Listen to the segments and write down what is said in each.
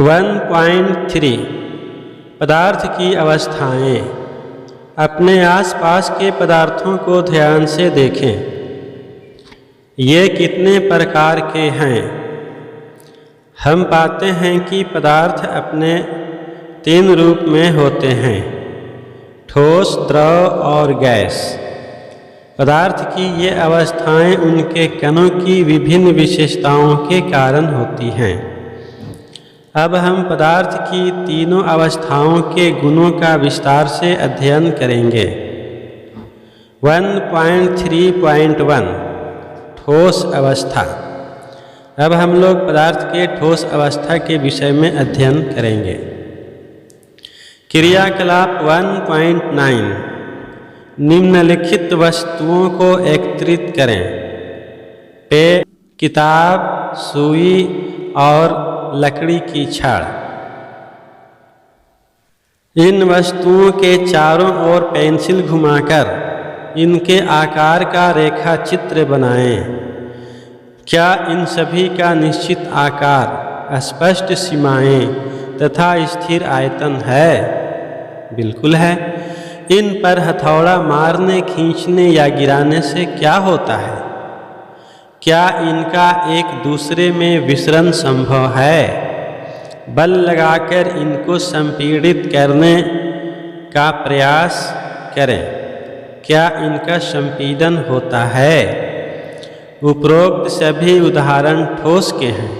1.3 पदार्थ की अवस्थाएं। अपने आसपास के पदार्थों को ध्यान से देखें। ये कितने प्रकार के हैं? हम पाते हैं कि पदार्थ अपने 3 रूप में होते हैं, ठोस, द्रव और गैस। पदार्थ की ये अवस्थाएं उनके कणों की विभिन्न विशेषताओं के कारण होती हैं। अब हम पदार्थ की तीनों अवस्थाओं के गुणों का विस्तार से अध्ययन करेंगे। 1.3.1 ठोस अवस्था। अब हम लोग पदार्थ के ठोस अवस्था के विषय में अध्ययन करेंगे। क्रियाकलाप 1.9 निम्नलिखित वस्तुओं को एकत्रित करें। पेन, किताब, सुई और लकड़ी की छड़। इन वस्तुओं के चारों ओर पेंसिल घुमाकर इनके आकार का रेखा चित्र बनाएं। क्या इन सभी का निश्चित आकार, स्पष्ट सीमाएं तथा स्थिर आयतन है? बिल्कुल है। इन पर हथौड़ा मारने, खींचने या गिराने से क्या होता है? क्या इनका एक दूसरे में विसरण संभव है? बल लगाकर इनको संपीड़ित करने का प्रयास करें। क्या इनका संपीड़न होता है? उपरोक्त सभी उदाहरण ठोस के हैं।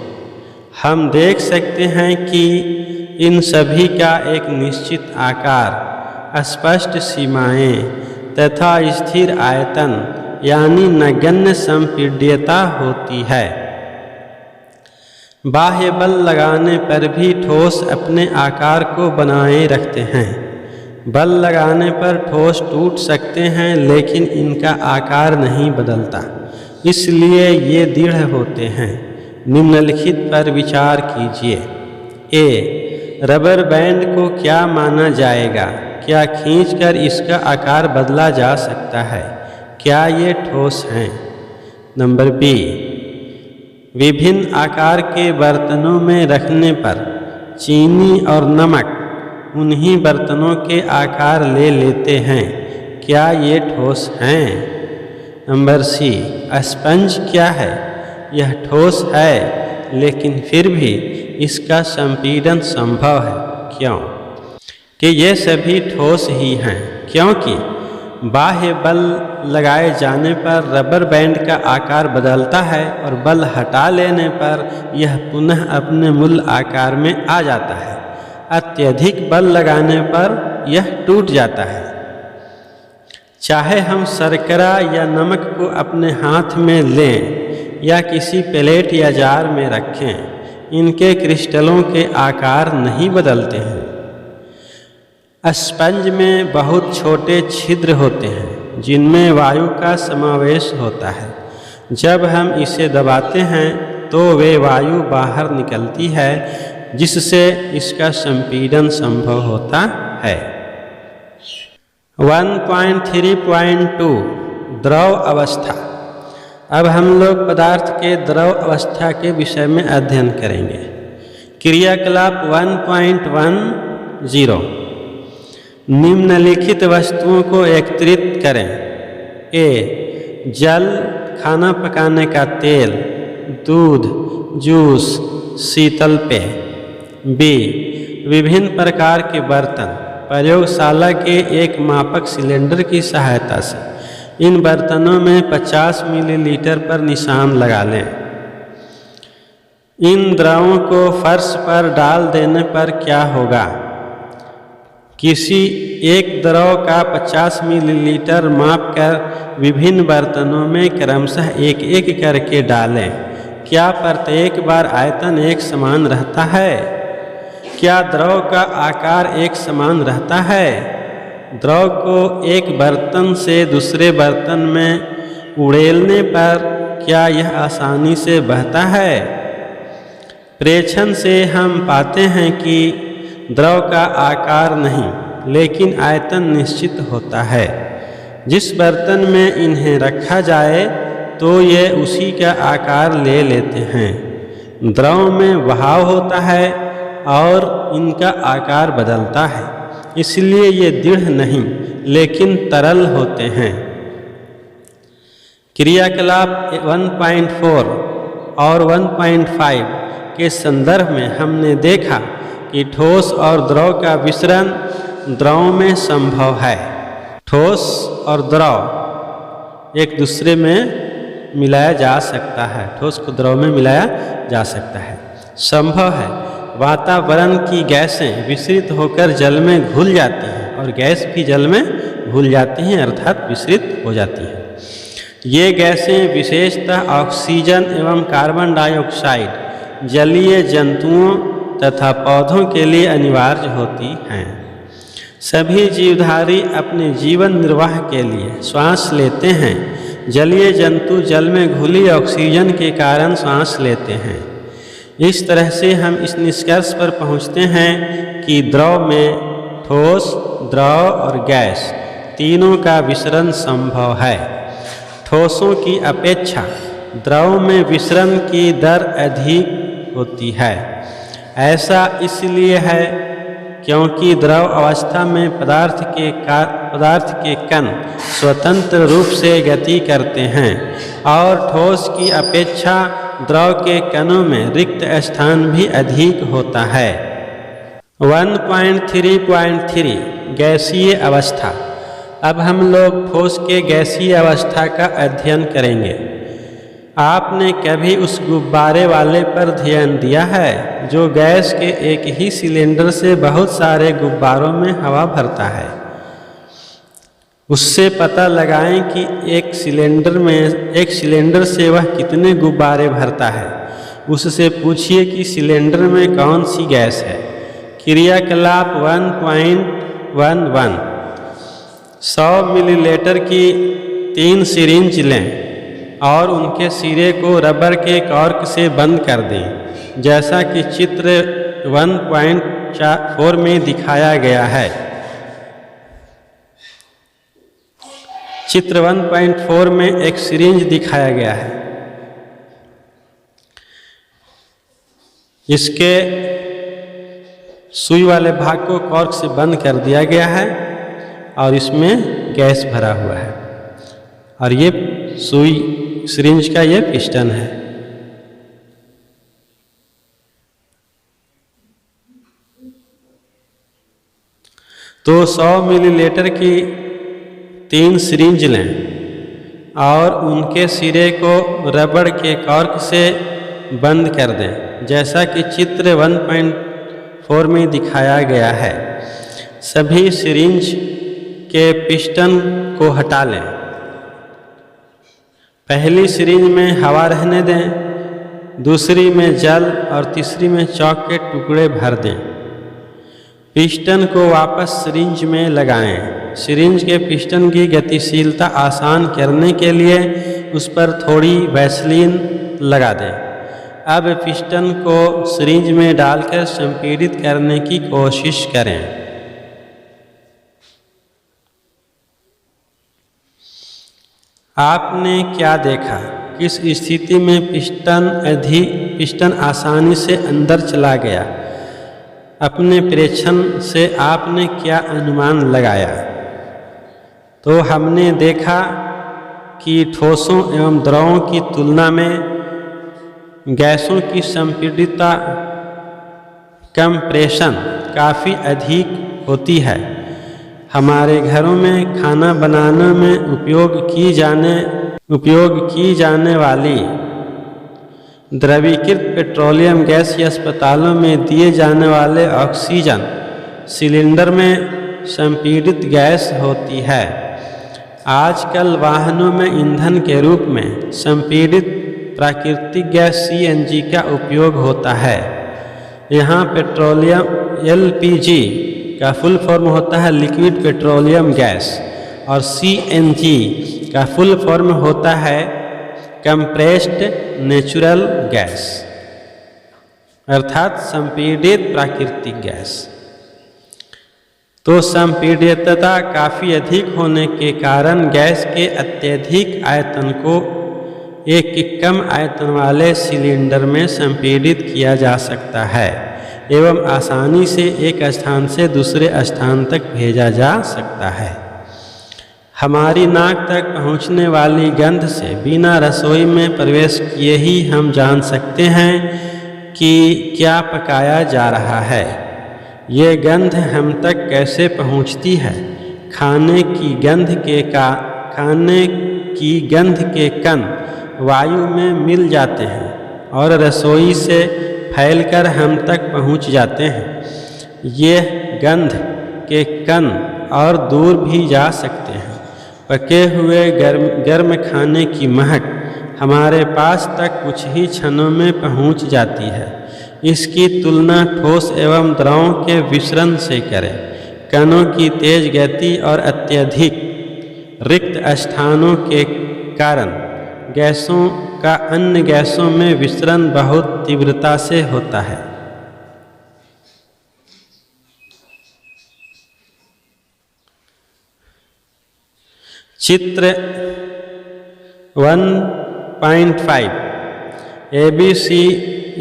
हम देख सकते हैं कि इन सभी का एक निश्चित आकार, स्पष्ट सीमाएं तथा स्थिर आयतन यानी नगण्य संपीड्यता होती है। बाह्य बल लगाने पर भी ठोस अपने आकार को बनाए रखते हैं। बल लगाने पर ठोस टूट सकते हैं, लेकिन इनका आकार नहीं बदलता, इसलिए ये दृढ़ होते हैं। निम्नलिखित पर विचार कीजिए। ए. रबर बैंड को क्या माना जाएगा? क्या खींचकर इसका आकार बदला जा सकता है? क्या ये ठोस हैं? Number B. विभिन्न आकार के बर्तनों में रखने पर चीनी और नमक उन्हीं बर्तनों के आकार ले लेते हैं। क्या ये ठोस हैं? Number C. स्पंज क्या है? यह ठोस है, लेकिन फिर भी इसका संपीड़न संभव है। क्यों? कि ये सभी ठोस ही हैं, क्योंकि बाह्य बल लगाए जाने पर रबर बैंड का आकार बदलता है और बल हटा लेने पर यह पुनः अपने मूल आकार में आ जाता है। अत्यधिक बल लगाने पर यह टूट जाता है। चाहे हम शर्करा या नमक को अपने हाथ में लें या किसी प्लेट या जार में रखें, इनके क्रिस्टलों के आकार नहीं बदलते हैं। स्पंज में बहुत छोटे छिद्र होते हैं जिनमें वायु का समावेश होता है। जब हम इसे दबाते हैं तो वे वायु बाहर निकलती है, जिससे इसका संपीड़न संभव होता है। 1.3.2 द्रव अवस्था। अब हम लोग पदार्थ के द्रव अवस्था के विषय में अध्ययन करेंगे। क्रियाकलाप 1.10 निम्नलिखित वस्तुओं को एकत्रित करें। ए. जल, खाना पकाने का तेल, दूध, जूस, शीतल पेय। बी. विभिन्न प्रकार के बर्तन। प्रयोगशाला के एक मापक सिलेंडर की सहायता से इन बर्तनों में 50 मिलीलीटर पर निशान लगा लें। इन द्रवों को फर्श पर डाल देने पर क्या होगा? किसी एक द्रव का 50 मिलीलीटर मापकर विभिन्न बर्तनों में क्रमशः एक एक करके डालें। क्या प्रत्येक बार आयतन एक समान रहता है? क्या द्रव का आकार एक समान रहता है? द्रव को एक बर्तन से दूसरे बर्तन में उड़ेलने पर क्या यह आसानी से बहता है? प्रेक्षण से हम पाते हैं कि द्रव का आकार नहीं, लेकिन आयतन निश्चित होता है। जिस बर्तन में इन्हें रखा जाए तो ये उसी का आकार ले लेते हैं। द्रव में बहाव होता है और इनका आकार बदलता है, इसलिए ये दृढ़ नहीं लेकिन तरल होते हैं। क्रियाकलाप 1.4 और 1.5 के संदर्भ में हमने देखा कि ठोस और द्रव का विसरण द्रव में संभव है। ठोस और द्रव एक दूसरे में मिलाया जा सकता है, ठोस को द्रव में मिलाया जा सकता है, संभव है। वातावरण की गैसें विसरित होकर जल में घुल जाती हैं और गैस भी जल में घुल जाती हैं अर्थात विसरित हो जाती हैं। ये गैसें विशेषतः ऑक्सीजन एवं कार्बन डाइऑक्साइड जलीय जंतुओं तथा पौधों के लिए अनिवार्य होती हैं। सभी जीवधारी अपने जीवन निर्वाह के लिए श्वास लेते हैं। जलीय जंतु जल में घुली ऑक्सीजन के कारण सांस लेते हैं। इस तरह से हम इस निष्कर्ष पर पहुँचते हैं कि द्रव में ठोस, द्रव और गैस तीनों का विसरण संभव है। ठोसों की अपेक्षा द्रव में विसरण की दर अधिक होती है। ऐसा इसलिए है क्योंकि द्रव अवस्था में पदार्थ के कण स्वतंत्र रूप से गति करते हैं और ठोस की अपेक्षा द्रव के कणों में रिक्त स्थान भी अधिक होता है। 1.3.3 गैसीय अवस्था। अब हम लोग ठोस के गैसीय अवस्था का अध्ययन करेंगे। आपने कभी उस गुब्बारे वाले पर ध्यान दिया है जो गैस के एक ही सिलेंडर से बहुत सारे गुब्बारों में हवा भरता है? उससे पता लगाएं कि एक सिलेंडर से वह कितने गुब्बारे भरता है। उससे पूछिए कि सिलेंडर में कौन सी गैस है। क्रियाकलाप 1.11 100 मिलीलीटर की 3 सिरिंज लें और उनके सिरे को रबर के कॉर्क से बंद कर दें, जैसा कि चित्र 1.4 में दिखाया गया है। चित्र 1.4 में एक सिरिंज दिखाया गया है। इसके सुई वाले भाग को कॉर्क से बंद कर दिया गया है और इसमें गैस भरा हुआ है और ये सुई सिरिंज का ये पिस्टन है। तो 100 मिलीलीटर की 3 सिरिंज लें और उनके सिरे को रबड़ के कॉर्क से बंद कर दें, जैसा कि चित्र 1.4 में दिखाया गया है। सभी सिरिंज के पिस्टन को हटा लें। पहली सिरिंज में हवा रहने दें, दूसरी में जल और तीसरी में चॉक के टुकड़े भर दें। पिस्टन को वापस सिरिंज में लगाएं। सिरिंज के पिस्टन की गतिशीलता आसान करने के लिए उस पर थोड़ी वैसलीन लगा दें। अब पिस्टन को सिरिंज में डालकर संपीड़ित करने की कोशिश करें। आपने क्या देखा? किस स्थिति में पिस्टन आसानी से अंदर चला गया? अपने प्रेक्षण से आपने क्या अनुमान लगाया? तो हमने देखा कि ठोसों एवं द्रवों की तुलना में गैसों की संपीड़ितता कंप्रेशन काफ़ी अधिक होती है। हमारे घरों में खाना बनाने में उपयोग की जाने वाली द्रवीकृत पेट्रोलियम गैस या अस्पतालों में दिए जाने वाले ऑक्सीजन सिलेंडर में संपीड़ित गैस होती है। आजकल वाहनों में ईंधन के रूप में संपीड़ित प्राकृतिक गैस CNG का उपयोग होता है। यहाँ पेट्रोलियम LPG का फुल फॉर्म होता है लिक्विड पेट्रोलियम गैस और CNG का फुल फॉर्म होता है कंप्रेस्ड नेचुरल गैस अर्थात संपीड़ित प्राकृतिक गैस। तो संपीड़ितता काफ़ी अधिक होने के कारण गैस के अत्यधिक आयतन को एक कम आयतन वाले सिलेंडर में संपीड़ित किया जा सकता है। एवं आसानी से एक स्थान से दूसरे स्थान तक भेजा जा सकता है। हमारी नाक तक पहुँचने वाली गंध से बिना रसोई में प्रवेश किए ही हम जान सकते हैं कि क्या पकाया जा रहा है। ये गंध हम तक कैसे पहुँचती है? खाने की गंध के कण वायु में मिल जाते हैं और रसोई से फैलकर हम तक पहुँच जाते हैं। ये गंध के कण और दूर भी जा सकते हैं। पके हुए गर्म खाने की महक हमारे पास तक कुछ ही क्षणों में पहुँच जाती है। इसकी तुलना ठोस एवं द्रवों के मिश्रण से करें। कणों की तेज गति और अत्यधिक रिक्त स्थानों के कारण गैसों का अन्य गैसों में विसरण बहुत तीव्रता से होता है। चित्र 1.5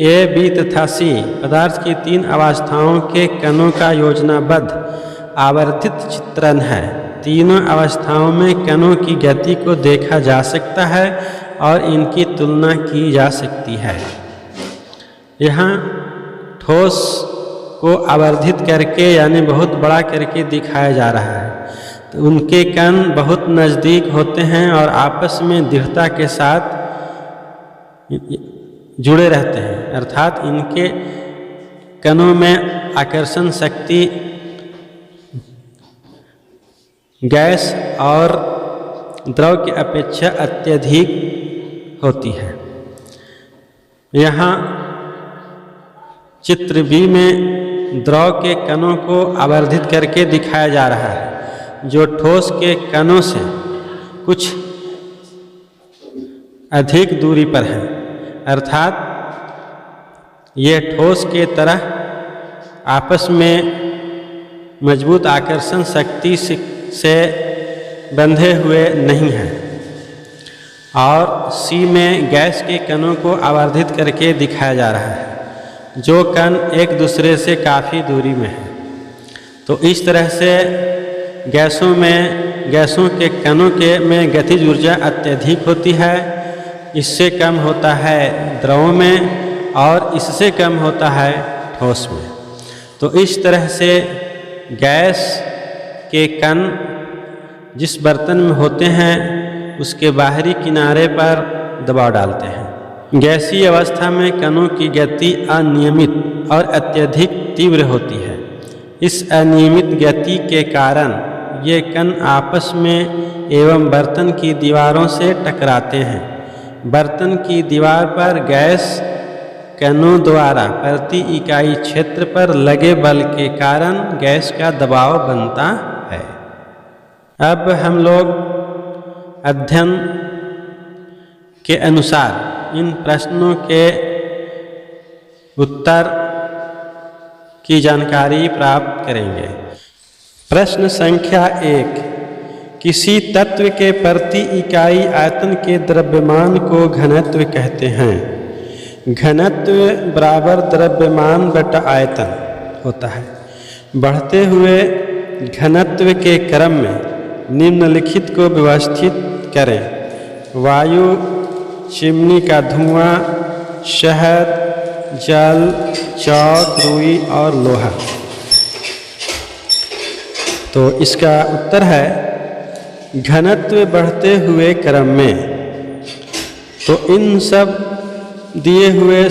ए बी तथा सी पदार्थ की 3 अवस्थाओं के कणों का योजनाबद्ध आवर्धित चित्रण है। तीनों अवस्थाओं में कणों की गति को देखा जा सकता है और इनकी तुलना की जा सकती है। यहाँ ठोस को आवर्धित करके यानी बहुत बड़ा करके दिखाया जा रहा है। तो उनके कण बहुत नज़दीक होते हैं और आपस में दृढ़ता के साथ जुड़े रहते हैं, अर्थात इनके कणों में आकर्षण शक्ति गैस और द्रव की अपेक्षा अत्यधिक होती है। यहाँ चित्र बी में द्रव के कणों को आवर्धित करके दिखाया जा रहा है, जो ठोस के कणों से कुछ अधिक दूरी पर है, अर्थात ये ठोस के तरह आपस में मजबूत आकर्षण शक्ति से बंधे हुए नहीं हैं। और सी में गैस के कणों को आवर्धित करके दिखाया जा रहा है, जो कण एक दूसरे से काफ़ी दूरी में है। तो इस तरह से गैसों के कणों में गतिज ऊर्जा अत्यधिक होती है। इससे कम होता है द्रवों में और इससे कम होता है ठोस में। तो इस तरह से गैस के कण जिस बर्तन में होते हैं उसके बाहरी किनारे पर दबाव डालते हैं। गैसीय अवस्था में कणों की गति अनियमित और अत्यधिक तीव्र होती है। इस अनियमित गति के कारण ये कण आपस में एवं बर्तन की दीवारों से टकराते हैं। बर्तन की दीवार पर गैस कणों द्वारा प्रति इकाई क्षेत्र पर लगे बल के कारण गैस का दबाव बनता है। अब हम लोग अध्ययन के अनुसार इन प्रश्नों के उत्तर की जानकारी प्राप्त करेंगे। प्रश्न संख्या 1, किसी तत्व के प्रति इकाई आयतन के द्रव्यमान को घनत्व कहते हैं। घनत्व बराबर द्रव्यमान बटा आयतन होता है। बढ़ते हुए घनत्व के क्रम में निम्नलिखित को व्यवस्थित करें: वायु, चिमनी का धुआं, शहद, जल, चौक, रुई और लोहा। तो इसका उत्तर है घनत्व बढ़ते हुए क्रम में। तो इन सब दिए हुए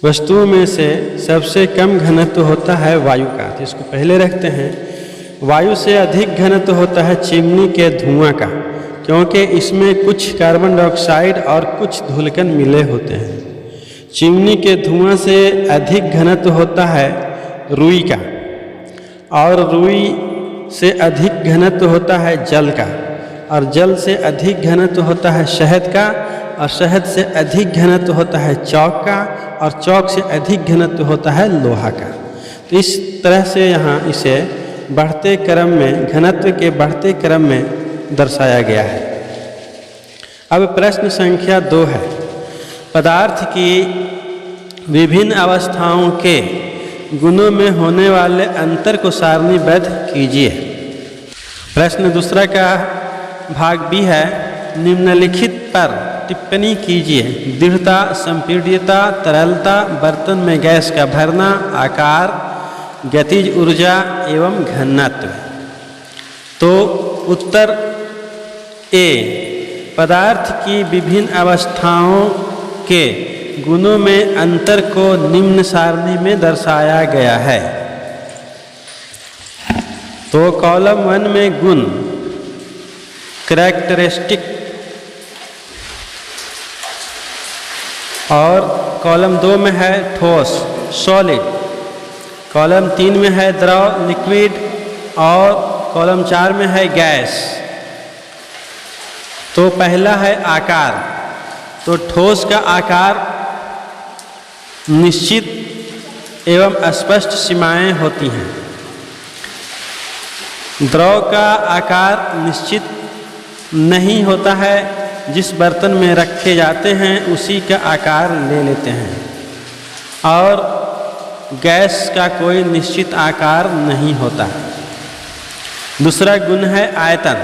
वस्तुओं में से सबसे कम घनत्व होता है वायु का, तो इसको पहले रखते हैं। वायु से अधिक घनत्व होता है चिमनी के धुआं का, क्योंकि इसमें कुछ कार्बन डाइऑक्साइड और कुछ धूलकण मिले होते हैं। चिमनी के धुआं से अधिक घनत्व होता है रुई का, और रुई से अधिक घनत्व होता है जल का, और जल से अधिक घनत्व होता है शहद का, और शहद से अधिक घनत्व होता है चौक का, और चौक से अधिक घनत्व होता है लोहा का। तो इस तरह से यहाँ इसे बढ़ते क्रम में, घनत्व के बढ़ते क्रम में दर्शाया गया है। अब प्रश्न संख्या 2 है, पदार्थ की विभिन्न अवस्थाओं के गुणों में होने वाले अंतर को सारणीबद्ध कीजिए। प्रश्न दूसरा का भाग बी है, निम्नलिखित पर टिप्पणी कीजिए। दृढ़ता, संपीड्यता, तरलता, बर्तन में गैस का भरना, आकार, गतिज ऊर्जा एवं घनत्व। तो उत्तर ए, पदार्थ की विभिन्न अवस्थाओं के गुणों में अंतर को निम्न सारणी में दर्शाया गया है। तो कॉलम 1 में गुण, कैरेक्टरिस्टिक, और कॉलम 2 में है ठोस, सॉलिड, कॉलम 3 में है द्रव, लिक्विड, और कॉलम 4 में है गैस। तो पहला है आकार। तो ठोस का आकार निश्चित एवं स्पष्ट सीमाएं होती हैं। द्रव का आकार निश्चित नहीं होता है, जिस बर्तन में रखे जाते हैं उसी का आकार ले लेते हैं, और गैस का कोई निश्चित आकार नहीं होता। दूसरा गुण है आयतन।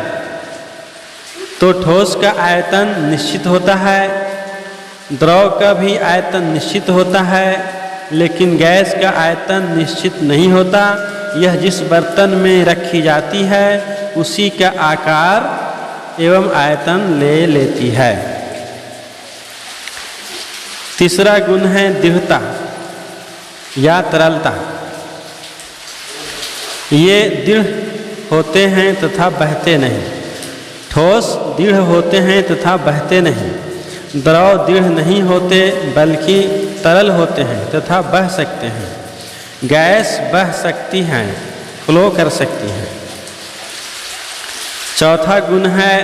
तो ठोस का आयतन निश्चित होता है, द्रव का भी आयतन निश्चित होता है, लेकिन गैस का आयतन निश्चित नहीं होता। यह जिस बर्तन में रखी जाती है उसी का आकार एवं आयतन ले लेती है। तीसरा गुण है दृढ़ता या तरलता। ये दृढ़ होते हैं तथा बहते नहीं। ठोस दृढ़ होते हैं तथा बहते नहीं। द्रव दृढ़ नहीं होते बल्कि तरल होते हैं तथा बह सकते हैं। गैस बह सकती हैं, फ्लो कर सकती हैं। चौथा गुण है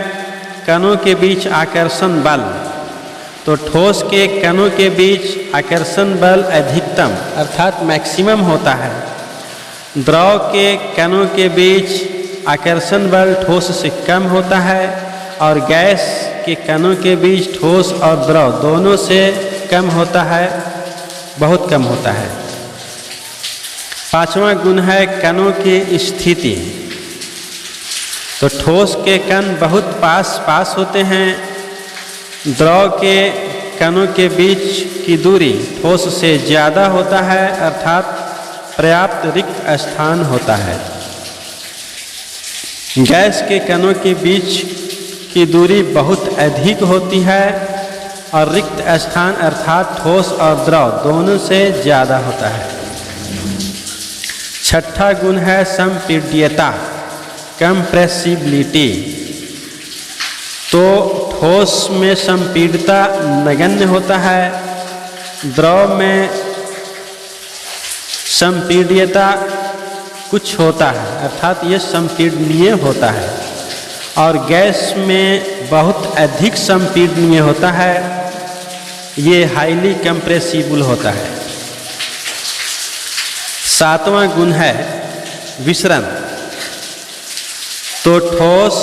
कणों के बीच आकर्षण बल। तो ठोस के कणों के बीच आकर्षण बल अधिकतम अर्थात मैक्सिमम होता है। द्रव के कणों के बीच आकर्षण बल ठोस से कम होता है, और गैस के कणों के बीच ठोस और द्रव दोनों से कम होता है, बहुत कम होता है। पांचवा गुण है कणों की स्थिति। तो ठोस के कण बहुत पास होते हैं। द्रव के कणों के बीच की दूरी ठोस से ज़्यादा होता है, अर्थात पर्याप्त रिक्त स्थान होता है। गैस के कणों के बीच की दूरी बहुत अधिक होती है, और रिक्त स्थान अर्थात ठोस और द्रव दोनों से ज़्यादा होता है। छठा गुण है संपीड्यता, कंप्रेसिबिलिटी। तो ठोस में संपीड्यता नगण्य होता है, द्रव में संपीड्यता कुछ होता है, अर्थात ये संपीडनीय होता है, और गैस में बहुत अधिक संपीडनीय होता है, ये हाईली कंप्रेसिबल होता है। सातवां गुण है विसरण। तो ठोस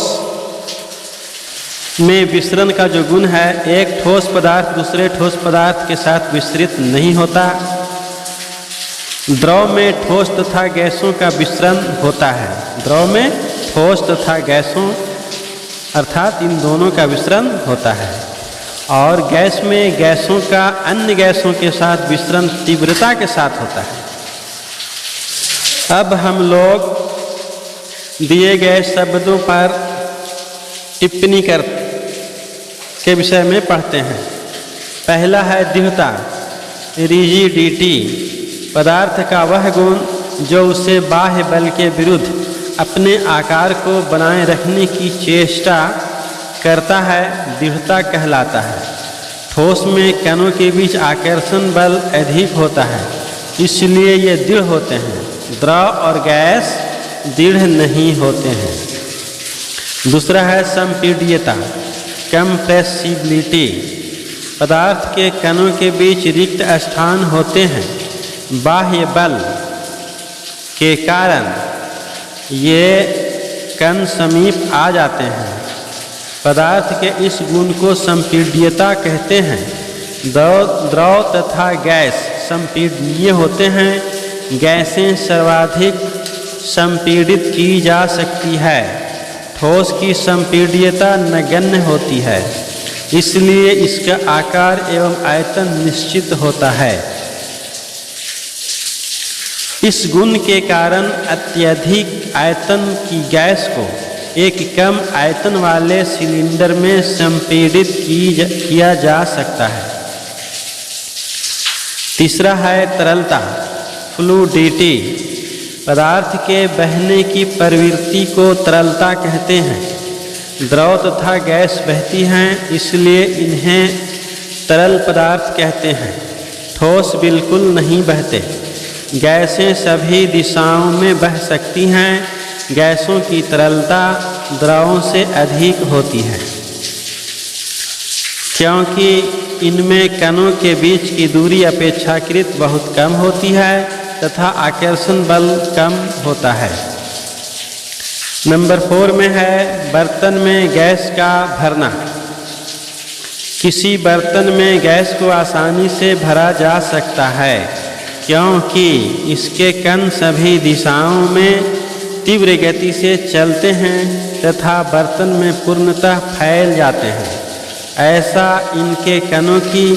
में विसरण का जो गुण है, एक ठोस पदार्थ दूसरे ठोस पदार्थ के साथ विसरित नहीं होता। द्रव में ठोस तथा गैसों का विसरण होता है। द्रव में ठोस तथा गैसों अर्थात इन दोनों का विसरण होता है, और गैस में गैसों का अन्य गैसों के साथ विसरण तीव्रता के साथ होता है। अब हम लोग दिए गए शब्दों पर टिप्पणी के विषय में पढ़ते हैं। पहला है दृढ़ता, रिजिडिटी, पदार्थ का वह गुण जो उसे बाह्य बल के विरुद्ध अपने आकार को बनाए रखने की चेष्टा करता है, दृढ़ता कहलाता है। ठोस में कणों के बीच आकर्षण बल अधिक होता है, इसलिए ये दृढ़ होते हैं। द्रव और गैस दृढ़ नहीं होते हैं। दूसरा है संपीड्यता, कंप्रेसिबिलिटी, पदार्थ के कणों के बीच रिक्त स्थान होते हैं। बाह्य बल के कारण ये कण समीप आ जाते हैं। पदार्थ के इस गुण को संपीड्यता कहते हैं। द्रव तथा गैस संपीडनीय होते हैं, गैसें सर्वाधिक संपीड़ित की जा सकती है। ठोस की संपीड्यता नगण्य होती है, इसलिए इसका आकार एवं आयतन निश्चित होता है। इस गुण के कारण अत्यधिक आयतन की गैस को एक कम आयतन वाले सिलेंडर में संपीड़ित किया जा सकता है। तीसरा है तरलता, फ्लूइडिटी। पदार्थ के बहने की प्रवृत्ति को तरलता कहते हैं। द्रव तथा गैस बहती हैं, इसलिए इन्हें तरल पदार्थ कहते हैं। ठोस बिल्कुल नहीं बहते। गैसें सभी दिशाओं में बह सकती हैं। गैसों की तरलता द्रवों से अधिक होती है, क्योंकि इनमें कणों के बीच की दूरी अपेक्षाकृत बहुत कम होती है तथा आकर्षण बल कम होता है। नंबर 4 में है बर्तन में गैस का भरना। किसी बर्तन में गैस को आसानी से भरा जा सकता है, क्योंकि इसके कण सभी दिशाओं में तीव्र गति से चलते हैं तथा बर्तन में पूर्णतः फैल जाते हैं। ऐसा इनके कणों की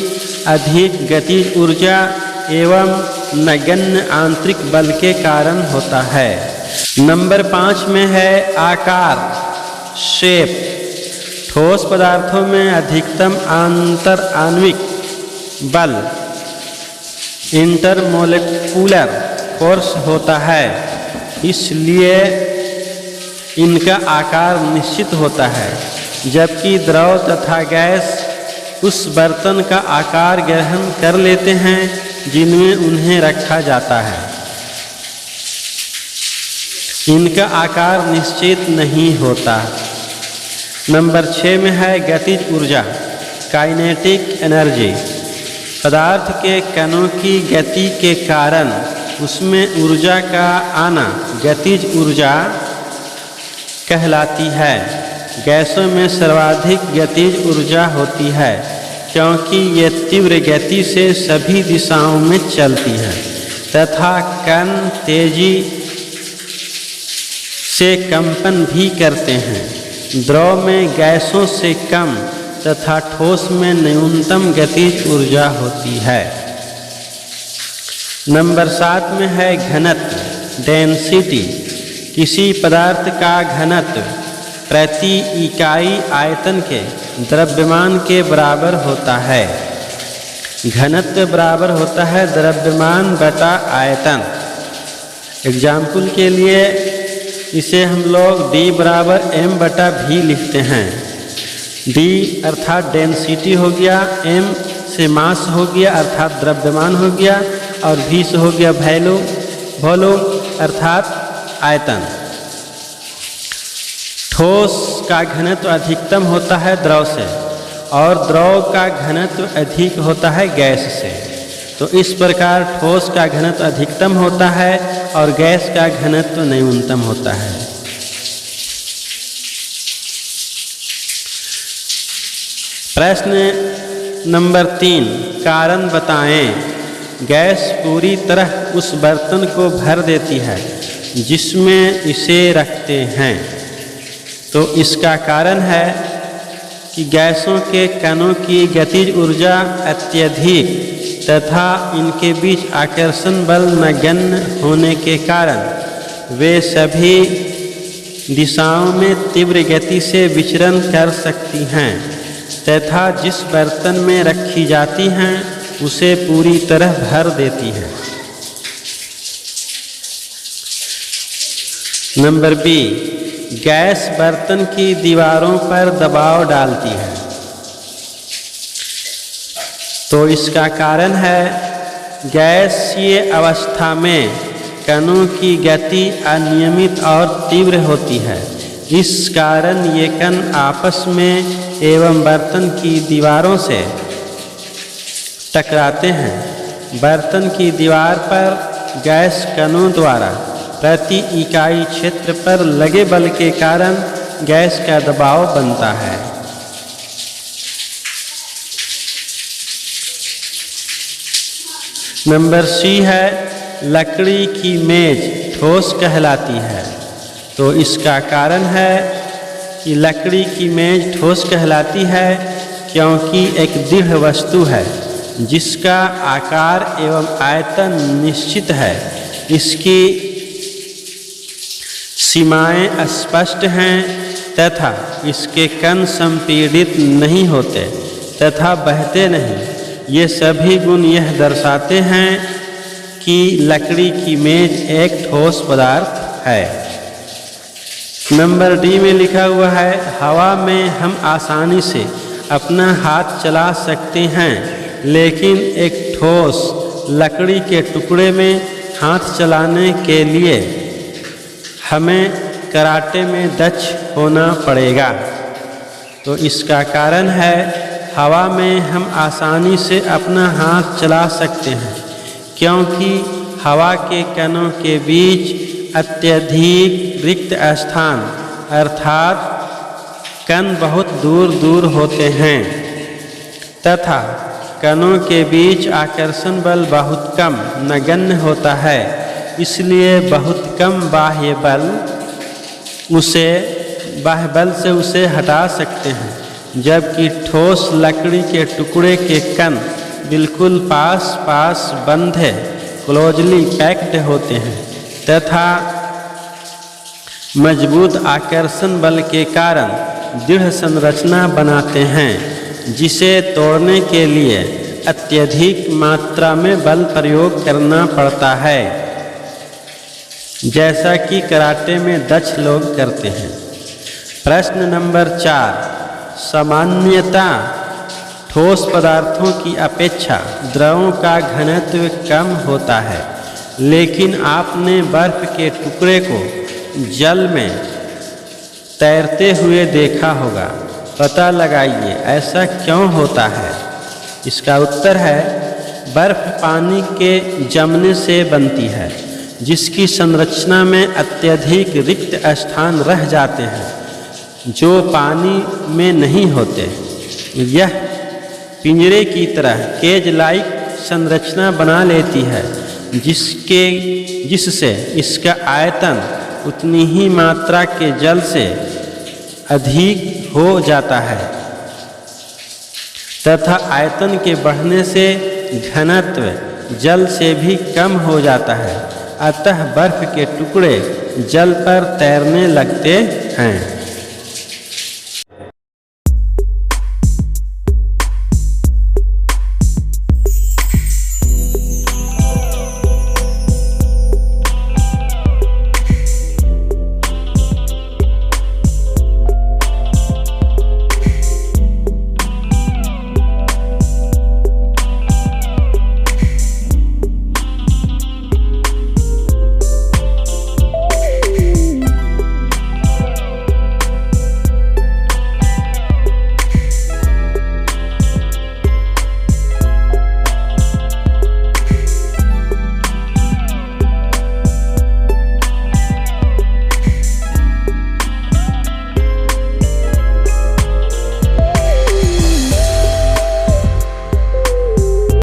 अधिक गतिज ऊर्जा एवं नगण्य आंतरिक बल के कारण होता है। नंबर 5 में है आकार, शेप। ठोस पदार्थों में अधिकतम आंतर आणविक बल इंटरमोलेकुलर फोर्स होता है, इसलिए इनका आकार निश्चित होता है, जबकि द्रव तथा गैस उस बर्तन का आकार ग्रहण कर लेते हैं जिनमें उन्हें रखा जाता है। इनका आकार निश्चित नहीं होता। नंबर 6 में है गतिज ऊर्जा, काइनेटिक एनर्जी। पदार्थ के कणों की गति के कारण उसमें ऊर्जा का आना गतिज ऊर्जा कहलाती है। गैसों में सर्वाधिक गतिज ऊर्जा होती है, क्योंकि ये तीव्र गति से सभी दिशाओं में चलती हैं तथा कण तेजी से कंपन भी करते हैं। द्रव में गैसों से कम तथा ठोस में न्यूनतम गतिज ऊर्जा होती है। नंबर 7 में है घनत्व, डेंसिटी। किसी पदार्थ का घनत्व प्रति इकाई आयतन के द्रव्यमान के बराबर होता है। घनत्व बराबर होता है द्रव्यमान बटा आयतन। एग्जाम्पल के लिए इसे हम लोग D बराबर m बटा v लिखते हैं। D अर्थात डेंसिटी हो गया, m से मास हो गया अर्थात द्रव्यमान हो गया, और v से हो गया वॉल्यूम अर्थात आयतन। ठोस का घनत्व अधिकतम होता है द्रव से और द्रव का घनत्व अधिक होता है गैस से। तो इस प्रकार ठोस का घनत्व अधिकतम होता है और गैस का घनत्व न्यूनतम होता है। प्रश्न नंबर 3, कारण बताएं। गैस पूरी तरह उस बर्तन को भर देती है जिसमें इसे रखते हैं। तो इसका कारण है कि गैसों के कणों की गतिज ऊर्जा अत्यधिक तथा इनके बीच आकर्षण बल नगण्य होने के कारण वे सभी दिशाओं में तीव्र गति से विचरण कर सकती हैं तथा जिस बर्तन में रखी जाती हैं उसे पूरी तरह भर देती हैं। नंबर B, गैस बर्तन की दीवारों पर दबाव डालती है। तो इसका कारण है गैसीय अवस्था में कणों की गति अनियमित और तीव्र होती है। इस कारण ये कण आपस में एवं बर्तन की दीवारों से टकराते हैं। बर्तन की दीवार पर गैस कणों द्वारा प्रति इकाई क्षेत्र पर लगे बल के कारण गैस का दबाव बनता है। नंबर सी है लकड़ी की मेज ठोस कहलाती है। तो इसका कारण है कि लकड़ी की मेज ठोस कहलाती है क्योंकि एक दृढ़ वस्तु है जिसका आकार एवं आयतन निश्चित है, इसकी सीमाएं स्पष्ट हैं तथा इसके कण संपीड़ित नहीं होते तथा बहते नहीं। ये सभी गुण यह दर्शाते हैं कि लकड़ी की मेज एक ठोस पदार्थ है। नंबर डी में लिखा हुआ है हवा में हम आसानी से अपना हाथ चला सकते हैं, लेकिन एक ठोस लकड़ी के टुकड़े में हाथ चलाने के लिए हमें कराटे में दक्ष होना पड़ेगा। तो इसका कारण है हवा में हम आसानी से अपना हाथ चला सकते हैं क्योंकि हवा के कणों के बीच अत्यधिक रिक्त स्थान अर्थात कण बहुत दूर दूर होते हैं तथा कणों के बीच आकर्षण बल बहुत कम नगण्य होता है, इसलिए बहुत कम बाह्य बल से उसे हटा सकते हैं, जबकि ठोस लकड़ी के टुकड़े के कण बिल्कुल पास पास बंधे क्लोजली पैक्ड होते हैं तथा मजबूत आकर्षण बल के कारण दृढ़ संरचना बनाते हैं, जिसे तोड़ने के लिए अत्यधिक मात्रा में बल प्रयोग करना पड़ता है, जैसा कि कराटे में दक्ष लोग करते हैं। प्रश्न नंबर 4, सामान्यतः ठोस पदार्थों की अपेक्षा द्रवों का घनत्व कम होता है, लेकिन आपने बर्फ के टुकड़े को जल में तैरते हुए देखा होगा। पता लगाइए ऐसा क्यों होता है। इसका उत्तर है बर्फ पानी के जमने से बनती है, जिसकी संरचना में अत्यधिक रिक्त स्थान रह जाते हैं जो पानी में नहीं होते। यह पिंजरे की तरह केज लाइक संरचना बना लेती है, जिससे इसका आयतन उतनी ही मात्रा के जल से अधिक हो जाता है तथा आयतन के बढ़ने से घनत्व जल से भी कम हो जाता है। अतः बर्फ के टुकड़े जल पर तैरने लगते हैं।